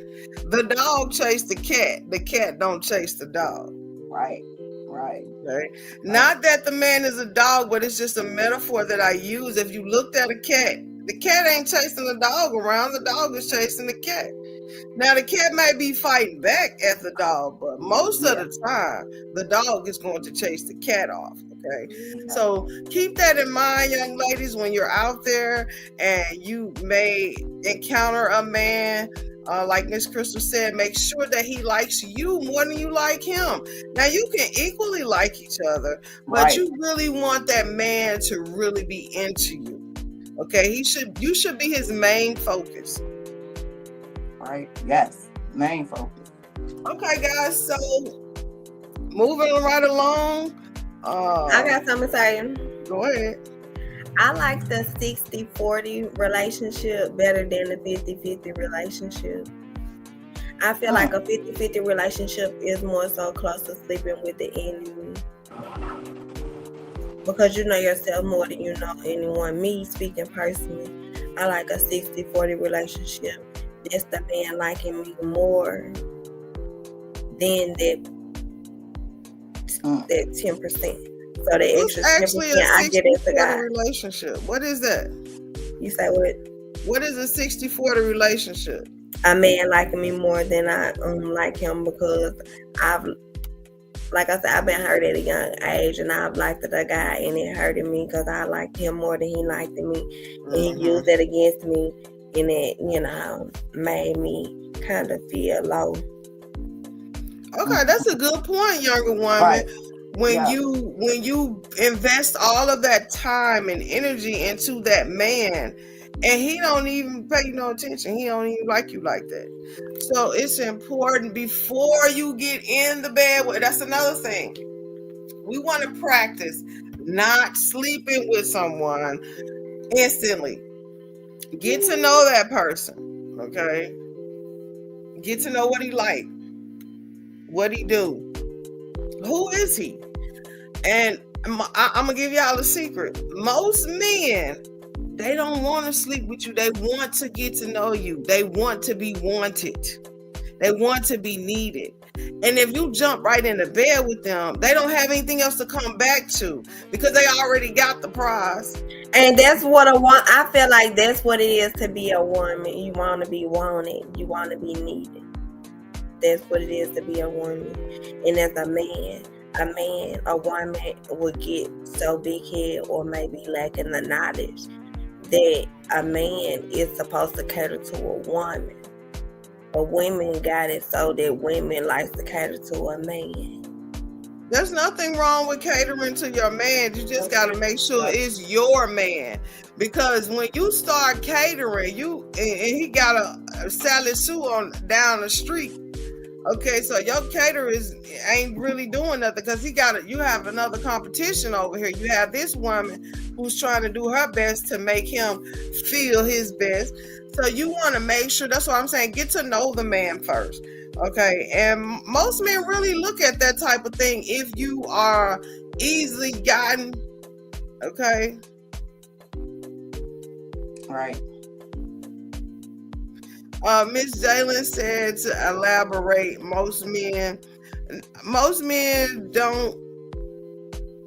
the dog chased the cat don't chase the dog. Right. Okay. Not that the man is a dog, but it's just a metaphor that I use. If you looked at a cat, the cat ain't chasing the dog around, the dog is chasing the cat. Now the cat might be fighting back at the dog, but most of the time the dog is going to chase the cat off. Okay, so keep that in mind, young ladies, when you're out there and you may encounter a man. Like Miss Crystal said, make sure that he likes you more than you like him. Now you can equally like each other, but you really want that man to really be into you. Okay, you should be his main focus. Right. Yes. Main focus. Okay, guys. So moving right along. I got something to say. Go ahead. I like the 60-40 relationship better than the 50-50 relationship. I feel like a 50-50 relationship is more so close to sleeping with the enemy. Because you know yourself more than you know anyone. Me speaking personally, I like a 60-40 relationship. That's the man liking me more than that 10%. So the extra 10% I get as a guy. Relationship. What is that? You say what? What is a 60-40 relationship? A man liking me more than I like him, because like I said, I've been hurt at a young age, and I've liked the guy, and it hurted me because I liked him more than he liked me, and he used that against me, and it, you know, made me kind of feel low. Okay, that's a good point, younger woman. Right. When you invest all of that time and energy into that man, and he don't even pay you no attention, he don't even like you like that. So it's important before you get in the bed. That's another thing. We want to practice not sleeping with someone instantly. Get to know that person. Okay. Get to know what he like, what he do. Who is he? And I'm gonna give y'all a secret. Most men, they don't want to sleep with you. They want to get to know you. They want to be wanted. They want to be needed. And if you jump right into bed with them, they don't have anything else to come back to because they already got the prize. And that's what I feel like that's what it is to be a woman. You want to be wanted. You want to be needed. That's what it is to be a woman. And as a woman will get so big head or maybe lacking the knowledge that a man is supposed to cater to a woman. But women got it so that women like to cater to a man. There's nothing wrong with catering to your man. You just got to make sure it's your man. Because when you start catering, and he got a salad soup on down the street. Okay, so your caterer ain't really doing nothing because you have another competition over here. You have this woman who's trying to do her best to make him feel his best. So you want to make sure, that's what I'm saying, get to know the man first. Okay, and most men really look at that type of thing if you are easily gotten. Okay. Right. Miss Jalen said to elaborate, most men don't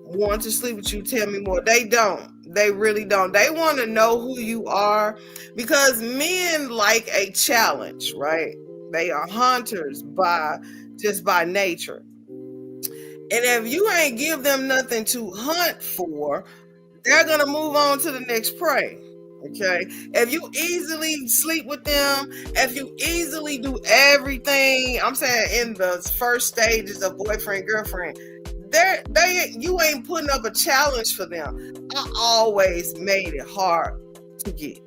want to sleep with you. Tell me more. They don't. They really don't. They want to know who you are because men like a challenge, right? They are hunters by nature. And if you ain't give them nothing to hunt for, they're going to move on to the next prey. Okay, if you easily sleep with them, if you easily do everything, I'm saying in the first stages of boyfriend girlfriend, you ain't putting up a challenge for them. I always made it hard to get.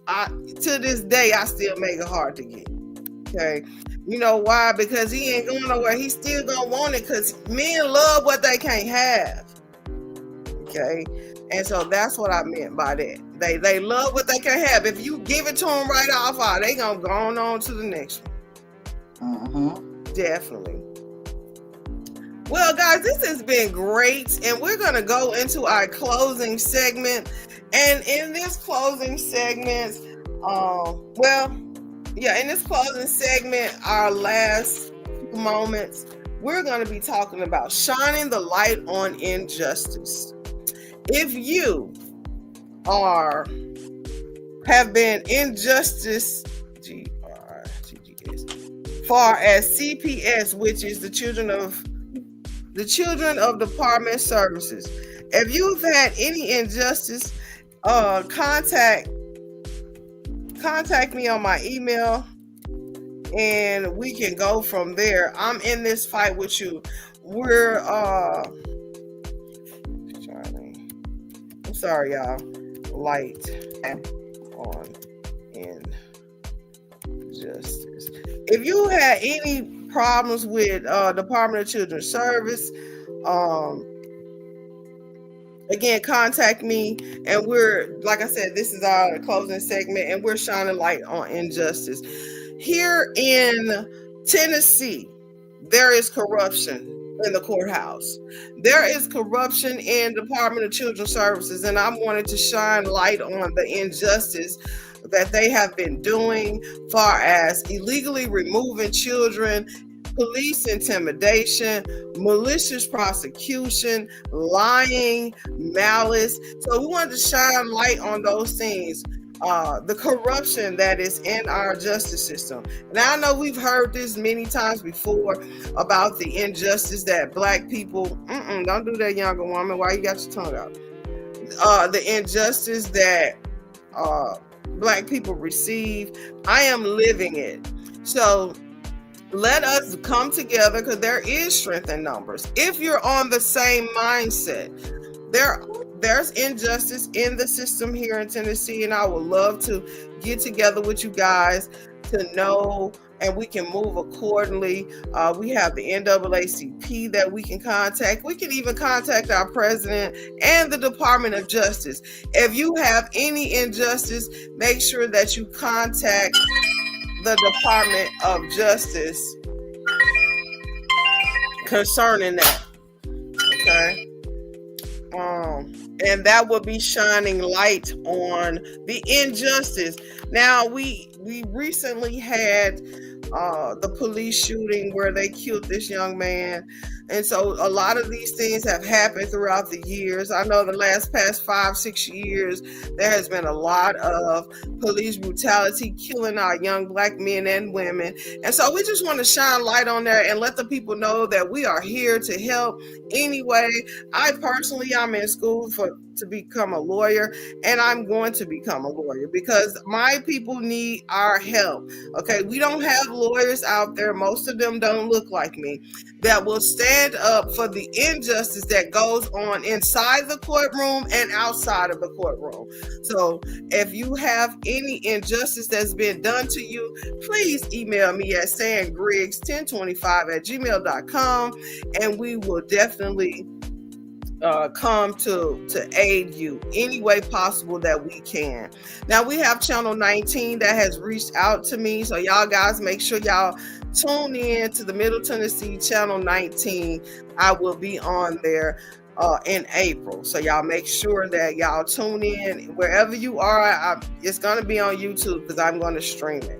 To this day, I still make it hard to get. Okay, you know why? Because he ain't going nowhere. He still gonna want it because men love what they can't have. Okay, and so that's what I meant by that. They love what they can have. If you give it to them right off, they gonna go on to the next one. Definitely. Well, guys, this has been great, and we're gonna go into our closing segment. And in this closing segment, in this closing segment, our last few moments, we're gonna be talking about shining the light on injustice. If you have been injustice, far as CPS, which is the children of Department Services. If you've had any injustice, contact me on my email, and we can go from there. I'm in this fight with you. We're I'm sorry, y'all. Light on injustice. If you had any problems with Department of Children's Service, again, contact me. And we're, like I said, this is our closing segment, and we're shining light on injustice. Here in Tennessee, there is corruption in the courthouse. There is corruption in Department of Children's Services, and I wanted to shine light on the injustice that they have been doing, far as illegally removing children, police intimidation, malicious prosecution, lying, malice. So we wanted to shine light on those things. The corruption that is in our justice system. Now, I know we've heard this many times before about the injustice that Black people, don't do that, younger woman. Why you got your tongue out? The injustice that Black people receive. I am living it. So let us come together, because there is strength in numbers. If you're on the same mindset, there's injustice in the system here in Tennessee, and I would love to get together with you guys to know, and we can move accordingly. We have the NAACP that we can contact. We can even contact our president and the Department of Justice. If you have any injustice, make sure that you contact the Department of Justice concerning that. Okay. And that will be shining light on the injustice. Now, we recently had the police shooting where they killed this young man. And so a lot of these things have happened throughout the years. I know the past 5-6 years, there has been a lot of police brutality killing our young Black men and women. And so we just want to shine light on that and let the people know that we are here to help anyway. I'm in school to become a lawyer, and I'm going to become a lawyer because my people need our help. Okay, we don't have lawyers out there, most of them don't look like me, that will stand up for the injustice that goes on inside the courtroom and outside of the courtroom. So if you have any injustice that's been done to you, please email me at sandgriggs1025@gmail.com, and we will definitely come to aid you any way possible that we can. Now, we have Channel 19 that has reached out to me, so y'all guys make sure y'all tune in to the Middle Tennessee Channel 19. I will be on there in April, so y'all make sure that y'all tune in wherever you are. It's going to be on YouTube because I'm going to stream it.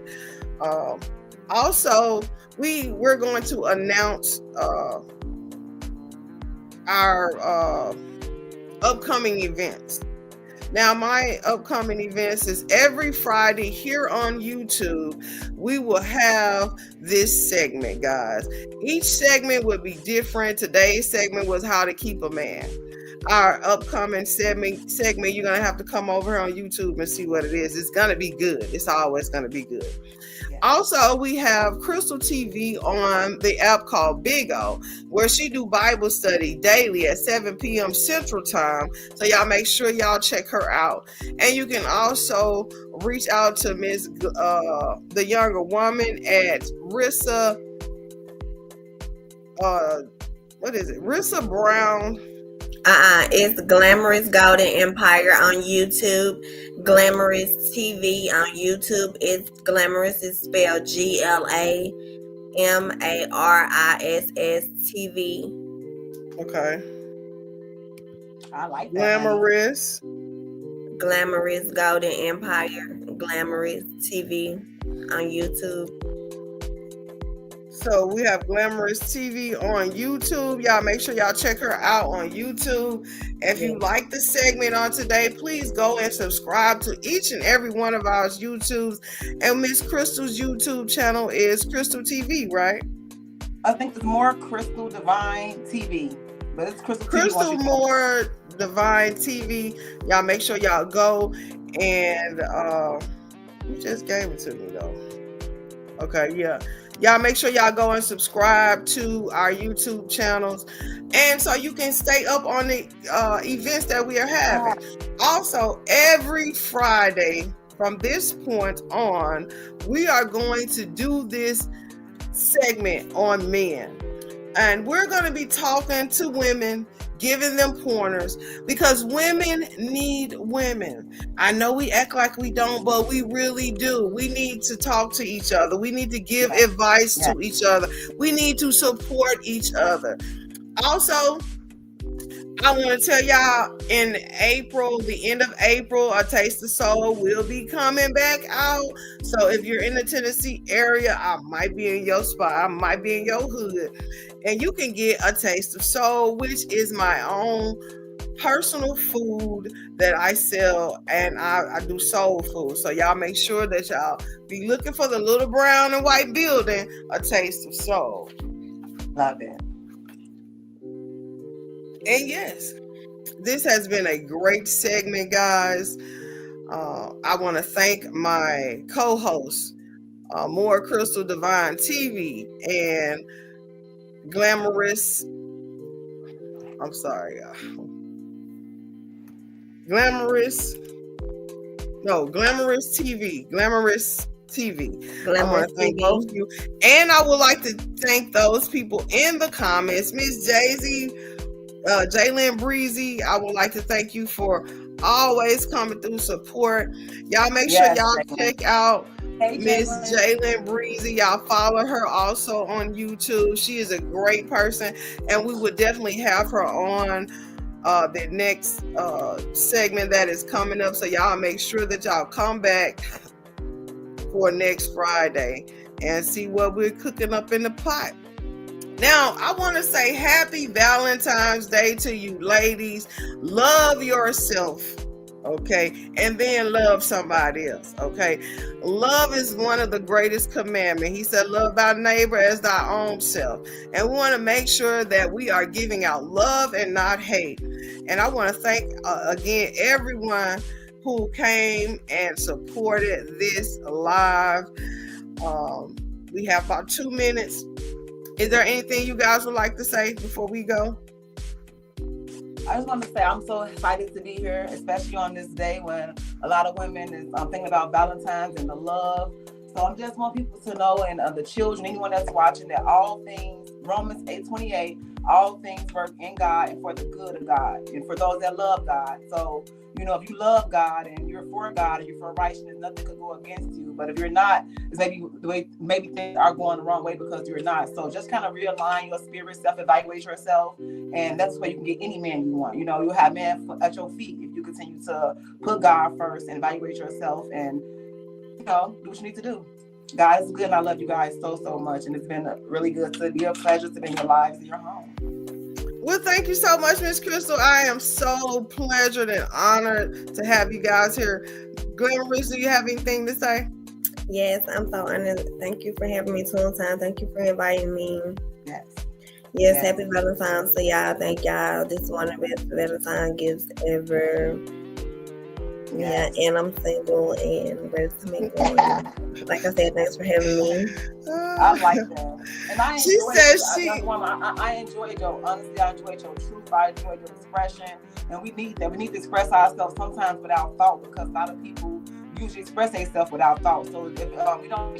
Also, we're going to announce our upcoming events. Now, my upcoming events is every Friday here on YouTube. We will have this segment, guys. Each segment will be different. Today's segment was how to keep a man. our upcoming segment, you're gonna have to come over here on YouTube and see what it is. It's gonna be good. It's always gonna be good. Yeah. Also, we have Crystal TV on the app called Big O, where she do Bible study daily at 7 p.m. Central Time. So y'all make sure y'all check her out. And you can also reach out to Miss the younger woman at Rissa. What is it? Rissa Brown. It's Glamorous Golden Empire on YouTube. Glamorous TV on YouTube. It's Glamorous is spelled GLAMARISS TV. Okay. I like that. Glamorous Golden Empire. Glamorous TV on YouTube. So we have Glamorous TV on YouTube. Y'all make sure y'all check her out on YouTube. If you like the segment on today, please go and subscribe to each and every one of our YouTubes. And Miss Crystal's YouTube channel is Crystal TV, right? I think it's more Crystal Divine TV, but it's Crystal TV more Divine TV. Y'all make sure y'all go and you just gave it to me though. Okay, yeah. Y'all make sure y'all go and subscribe to our YouTube channels, and so you can stay up on the events that we are having. Also, every Friday from this point on, we are going to do this segment on men, and we're going to be talking to women, giving them pointers, because women need women. I know we act like we don't, but we really do. We need to talk to each other. We need to give advice to each other. We need to support each other. Also, I want to tell y'all, in April, the end of April, A Taste of Soul will be coming back out. So if you're in the Tennessee area, I might be in your spot. I might be in your hood. And you can get A Taste of Soul, which is my own personal food that I sell, and I do soul food. So y'all make sure that y'all be looking for the little brown and white building, A Taste of Soul. Love it. And yes, this has been a great segment, guys. I want to thank my co-hosts, More Crystal Divine TV and Glamorous. I'm sorry, Glamorous TV. Glamorous TV. I want to thank both of you. And I would like to thank those people in the comments. Miss Jalen Breezy, I would like to thank you for always coming through support. Y'all make sure y'all check out Miss Jalen Breezy. Y'all follow her also on YouTube. She is a great person, and we would definitely have her on the next segment that is coming up. So y'all make sure that y'all come back for next Friday and see what we're cooking up in the pot. Now, I want to say happy Valentine's Day to you ladies. Love yourself, okay? And then love somebody else, okay? Love is one of the greatest commandments. He said, love thy neighbor as thy own self. And we want to make sure that we are giving out love and not hate. And I want to thank, again, everyone who came and supported this live. We have about 2 minutes. Is there anything you guys would like to say before we go? I just want to say I'm so excited to be here, especially on this day when a lot of women is thinking about Valentine's and the love. So I just want people to know, and the children, anyone that's watching, that all things, Romans 8:28, all things work in God and for the good of God and for those that love God. So, if you love God and you're for God and you're for righteousness, nothing could go against you. But if you're not, it's maybe things are going the wrong way because you're not. So just kind of realign your spirit, self-evaluate yourself, and that's the way you can get any man you want. You'll have men at your feet if you continue to put God first and evaluate yourself and do what you need to do. God is good, and I love you guys so, so much. And it's been really good to be a pleasure to be in your lives and your home. Well, thank you so much, Miss Crystal. I am so pleasured and honored to have you guys here. Glamorous, do you have anything to say? Yes, I'm so honored. Thank you for having me 2 times. Thank you for inviting me. Yes. Yes, happy Valentine's to y'all. Thank y'all. This is one of the best Valentine gifts ever. Yeah, and I'm single and ready to make one. Like I said, thanks for having me. I like that. And I enjoyed your honesty. I enjoyed your truth. I enjoyed your expression. And we need that. We need to express ourselves sometimes without thought, because a lot of people usually express themselves without thought. So if we don't,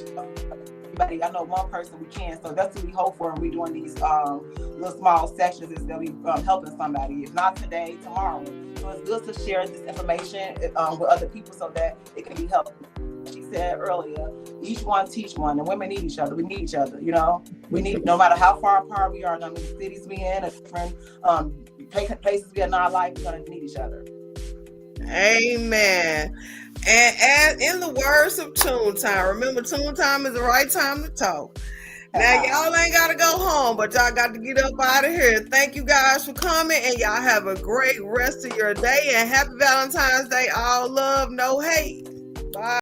everybody, I know one person we can. So that's what we hope for when we're doing these little small sections, is that we helping somebody. If not today, tomorrow. So it's good to share this information with other people so that it can be helpful. She said earlier, each one teach one, and women need each other. We need each other, you know. We need, no matter how far apart we are, no matter the cities we in, different places we are in our life, we're gonna need each other. Amen. And in the words of Tune Time, remember, Tune Time is the right time to talk. Now, y'all ain't got to go home, but y'all got to get up out of here. Thank you guys for coming, and y'all have a great rest of your day, and happy Valentine's Day. All love, no hate. Bye.